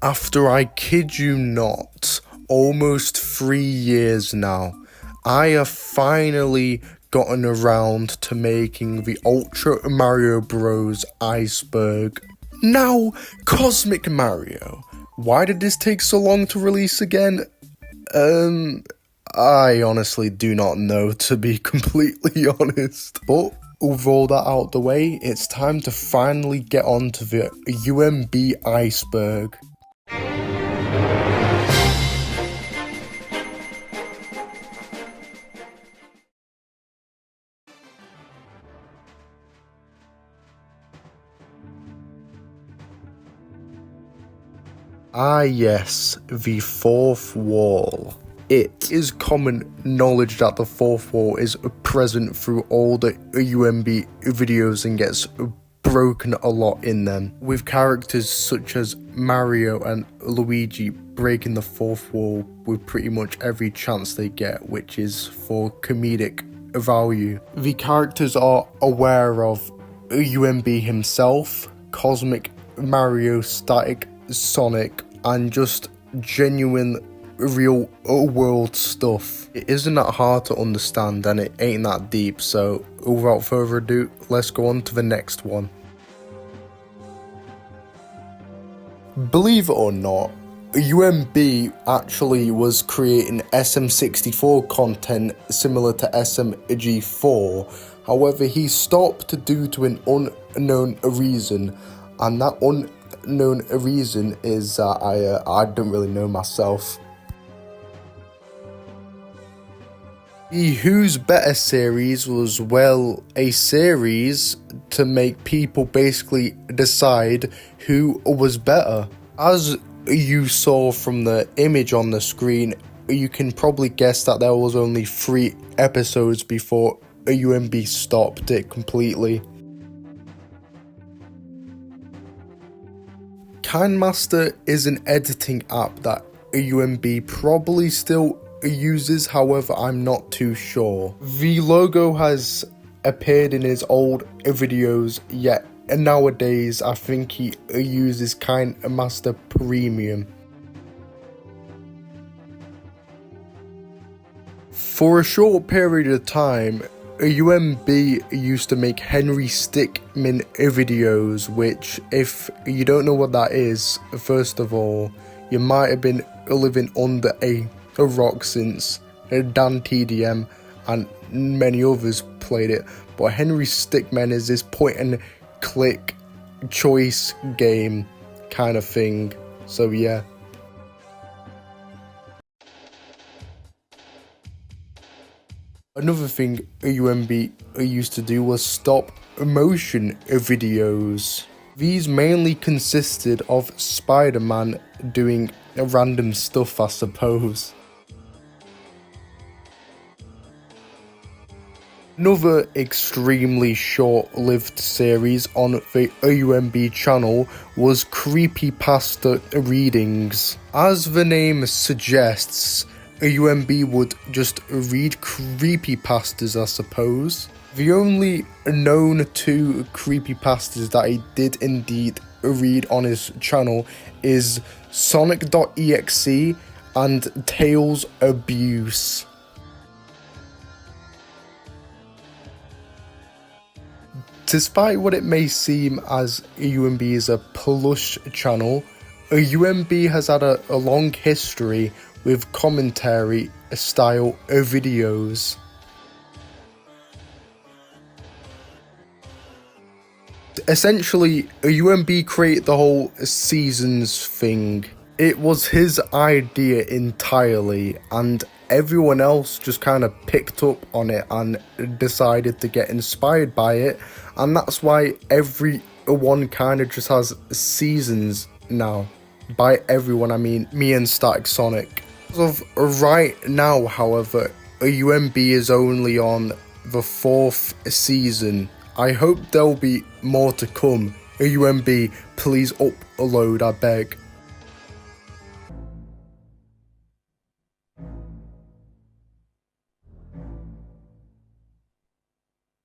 After, I kid you not, almost 3 years now, I have finally gotten around to making the Ultra Mario Bros. ICEBURG. Now, Cosmic Mario. Why did this take so long to release again? I honestly do not know, to be completely honest. But with all that out the way, it's time to finally get on to the UMB ICEBURG. Ah yes, the fourth wall. It is common knowledge that the fourth wall is present through all the UMB videos and gets broken a lot in them, with characters such as Mario and Luigi breaking the fourth wall with pretty much every chance they get, which is for comedic value. The characters are aware of UMB himself, Cosmic Mario, Static Sonic, and just genuine real world stuff. It isn't that hard to understand and it ain't that deep, so without further ado, let's go on to the next one. Believe it or not, UMB actually was creating SM64 content similar to SMG4, however he stopped due to an unknown reason, and that unknown reason is I don't really know myself. The Who's Better series was, well, a series to make people basically decide who was better. As you saw from the image on the screen, you can probably guess that there was only 3 episodes before UMB stopped it completely. KineMaster is an editing app that UMB probably still uses, however I'm not too sure. The logo has appeared in his old videos, yet nowadays I think he uses KineMaster Premium. For a short period of time, UMB used to make Henry Stickmin videos, which, if you don't know what that is, first of all, you might have been living under a rock since Dan TDM and many others played it. But Henry Stickmin is this point and click choice game kind of thing, so yeah. Another thing UMB used to do was stop motion videos. These mainly consisted of Spider-Man doing random stuff, I suppose. Another extremely short-lived series on the UMB channel was Creepypasta Readings. As the name suggests, UMB would just read creepypastas, I suppose. The only known 2 creepypastas that he did indeed read on his channel is Sonic.exe and Tails Abuse. Despite what it may seem as UMB is a plush channel, UMB has had a long history with commentary style videos. Essentially, UMB created the whole seasons thing. It was his idea entirely, and everyone else just kind of picked up on it and decided to get inspired by it, and that's why everyone kind of just has seasons now. By everyone, I mean me and Static Sonic. As of right now, however, UMB is only on the 4th season. I hope there'll be more to come. UMB, please upload, I beg.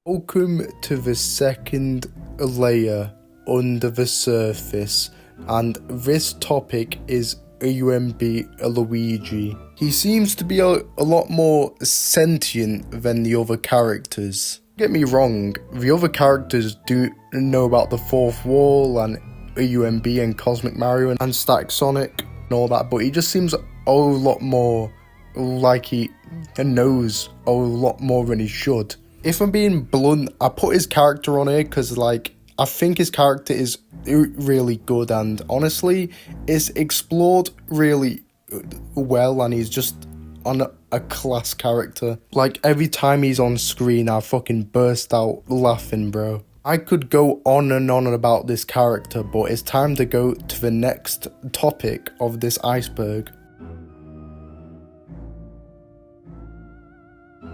Welcome to the second layer under the surface. and this topic is UMB Luigi. He seems to be a lot more sentient than the other characters. Don't get me wrong, the other characters do know about the fourth wall and UMB and Cosmic Mario and Static Sonic and all that, but he just seems a lot more like he knows a lot more than he should. If I'm being blunt, I put his character on here because, like, I think his character is really good, and honestly, it's explored really well, and he's just on a class character. Like, every time he's on screen, I fucking burst out laughing, bro. I could go on and on about this character, but it's time to go to the next topic of this iceberg.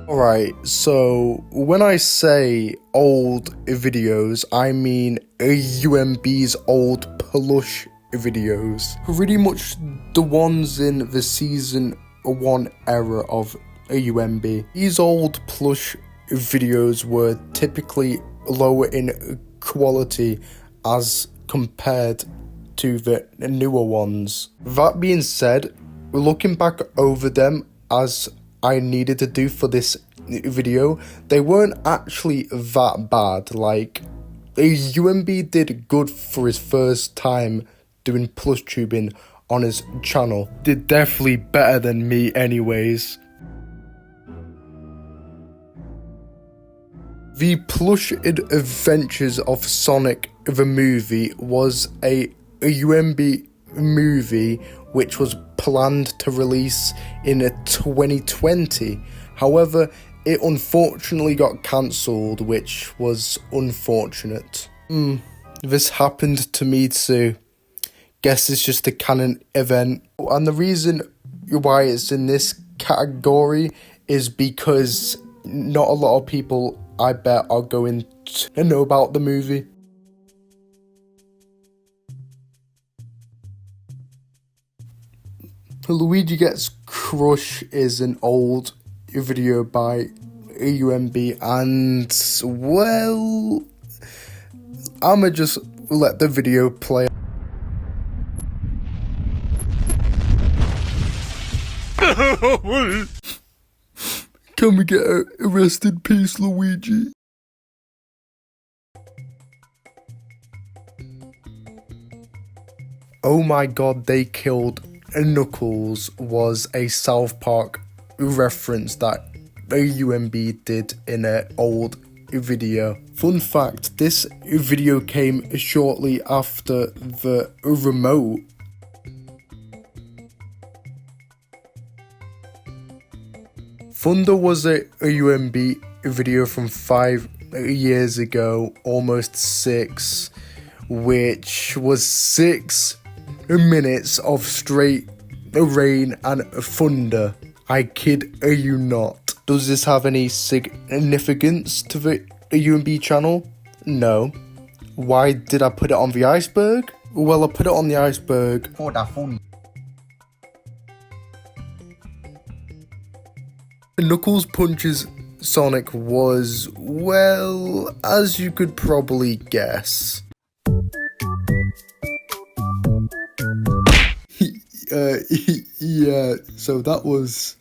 Alright, so when I say old videos, I mean UMB's old plush videos. Pretty much the ones in the season 1 era of UMB. These old plush videos were typically lower in quality as compared to the newer ones. That being said, looking back over them as I needed to do for this video, they weren't actually that bad. Like, UMB did good for his first time doing plush tubing on his channel. Did definitely better than me anyways. The Plush Adventures of Sonic the Movie was a UMB movie which was planned to release in 2020. However, it unfortunately got cancelled, which was unfortunate. This happened to me too. Guess it's just a canon event. And the reason why it's in this category is because not a lot of people, I bet, are going to know about the movie. Luigi Gets Crush is an old video by UMB, and, well, I'ma just let the video play. Can we get a rest in peace, Luigi? Oh my god, they killed Knuckles was a South Park reference that UMB did in an old video. Fun fact, this video came shortly after the remote. Thunder was a UMB video from 5 years ago, almost 6, which was 6 minutes of straight rain and thunder. I kid you not. Does this have any significance to the UMB channel? No. Why did I put it on the iceberg? Well, I put it on the iceberg. Knuckles punches Sonic was, well, as you could probably guess. Yeah, so that was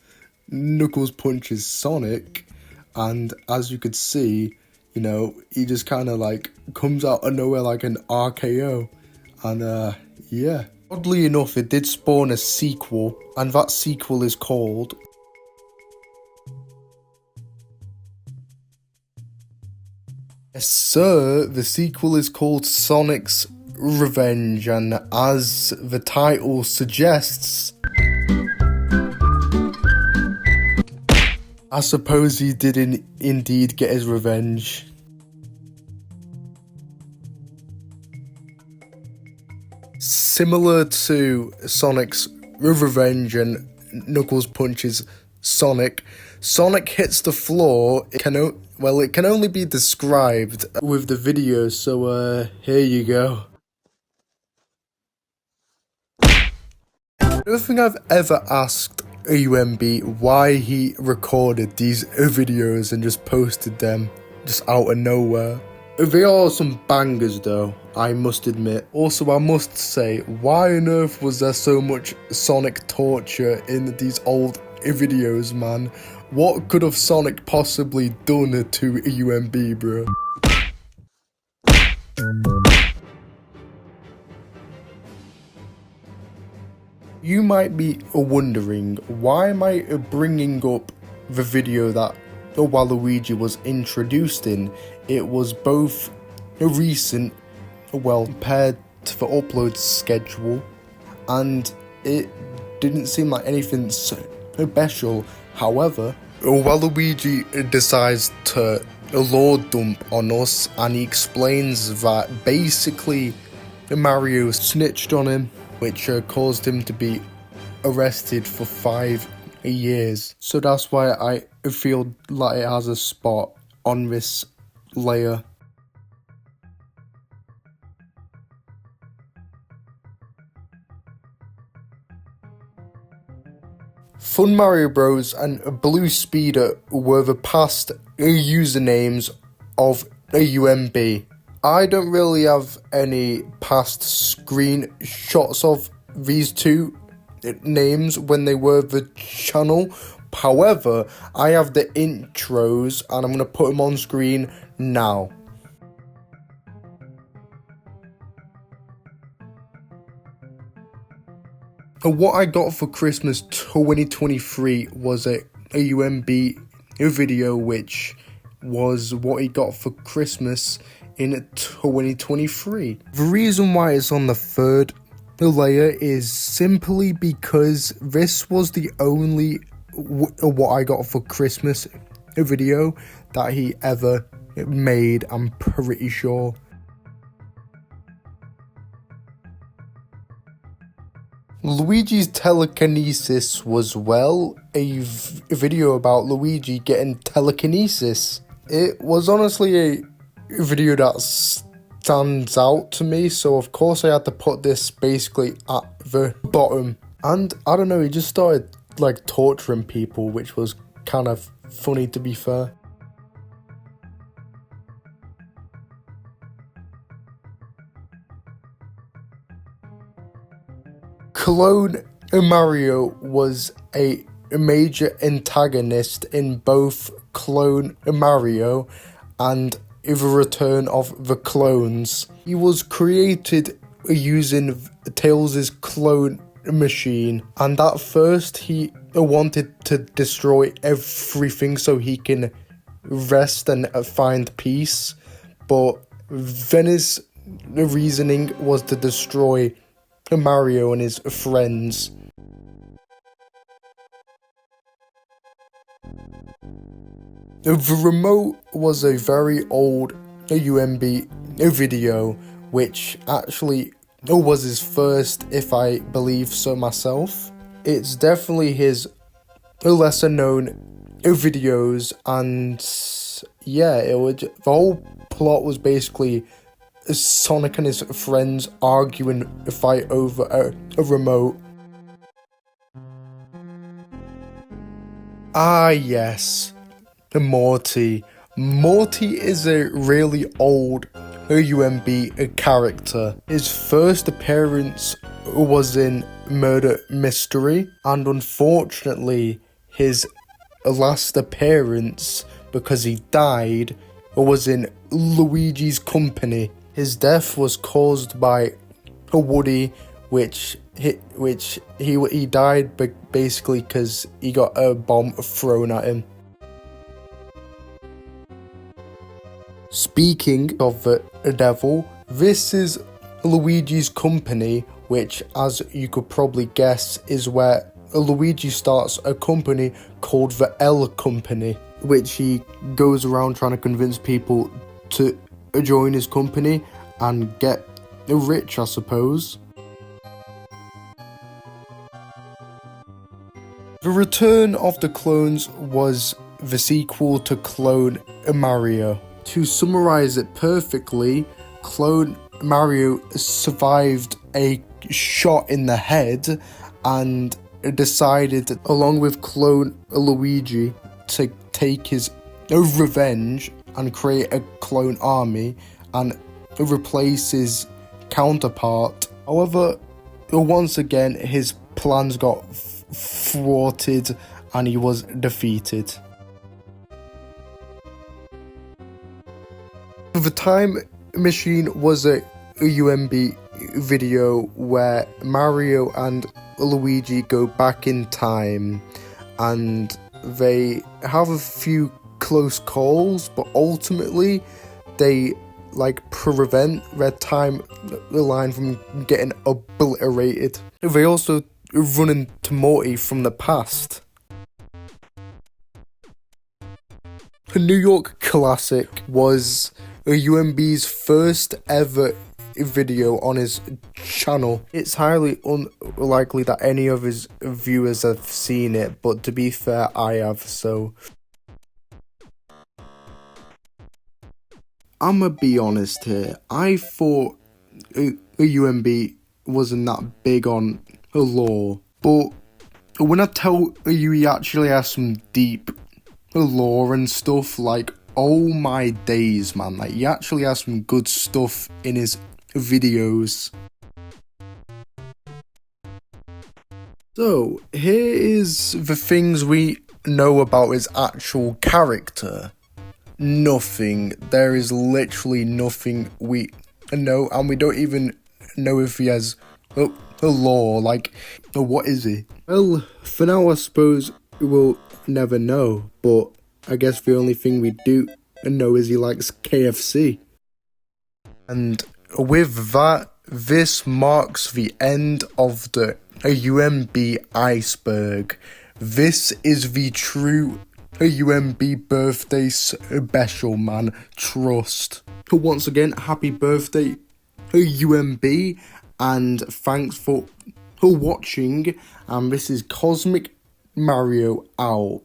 Knuckles punches Sonic, and as you could see, you know, he just kind of like comes out of nowhere like an RKO, and yeah. Oddly enough, it did spawn a sequel, and that sequel is called Yes sir, the sequel is called Sonic's Revenge, and as the title suggests, I suppose he did indeed get his revenge. Similar to Sonic's Revenge and Knuckles punches Sonic, Sonic hits the floor. It can only be described with the video, so here you go. I don't think I've ever asked UMB why he recorded these videos and just posted them just out of nowhere. They are some bangers though, I must admit. Also, I must say, why on earth was there so much Sonic torture in these old videos, man? What could have Sonic possibly done to UMB, bro? You might be wondering, why am I bringing up the video that Waluigi was introduced in? It was both recent, well, compared to the upload schedule, and it didn't seem like anything special. However, Waluigi decides to lord dump on us, and he explains that basically Mario snitched on him, which caused him to be arrested for 5 years. So that's why I feel like it has a spot on this layer. Fun Mario Bros and Blue Speeder were the past usernames of UMB. I don't really have any past screenshots of these two names when they were the channel. However, I have the intros and I'm going to put them on screen now. What I got for Christmas 2023 was a UMB video, which was what he got for Christmas in 2023. The reason why it's on the third layer is simply because this was the only what I got for Christmas video that he ever made, I'm pretty sure. Luigi's telekinesis was, well, a video about Luigi getting telekinesis. It was honestly a video that stands out to me, so of course I had to put this basically at the bottom. And I don't know, he just started like torturing people, which was kind of funny, to be fair. Clone Mario was a major antagonist in both Clone Mario and The Return of the Clones. He was created using Tails' clone machine, and at first he wanted to destroy everything so he can rest and find peace, but then his reasoning was to destroy Mario and his friends. The remote was a very old UMB video, which actually was his first, if I believe so myself. It's definitely his lesser known videos, and yeah, the whole plot was basically Sonic and his friends arguing a fight over a remote. Ah yes, Morty. Morty is a really old UMB character. His first appearance was in Murder Mystery, and unfortunately his last appearance, because he died, was in Luigi's Company. His death was caused by a Woody, which he died basically because he got a bomb thrown at him. Speaking of the devil, this is Luigi's Company, which, as you could probably guess, is where Luigi starts a company called the L Company, which he goes around trying to convince people to join his company and get rich, I suppose. The Return of the Clones was the sequel to Clone Mario. To summarize it perfectly, Clone Mario survived a shot in the head and decided, along with Clone Luigi, to take his revenge and create a clone army and replace his counterpart. However, once again, his plans got thwarted and he was defeated. The Time Machine was a UMB video where Mario and Luigi go back in time and they have a few close calls, but ultimately they prevent their timeline from getting obliterated. They also run into Morty from the past. The New York Classic was UMB's first ever video on his channel. It's highly unlikely that any of his viewers have seen it, but to be fair, I have, so I'ma be honest here. I thought UMB wasn't that big on lore, but when I tell you he actually has some deep lore and stuff, oh my days, man, he actually has some good stuff in his videos. So here is the things we know about his actual character. Nothing. There is literally nothing we know, and we don't even know if he has a lore. What is he? Well, for now I suppose we'll never know, but I guess the only thing we do know is he likes KFC. And with that, this marks the end of the UMB iceberg. This is the true UMB birthday special, man. Trust. Once again, happy birthday, UMB, and thanks for watching. And this is Cosmic Mario out.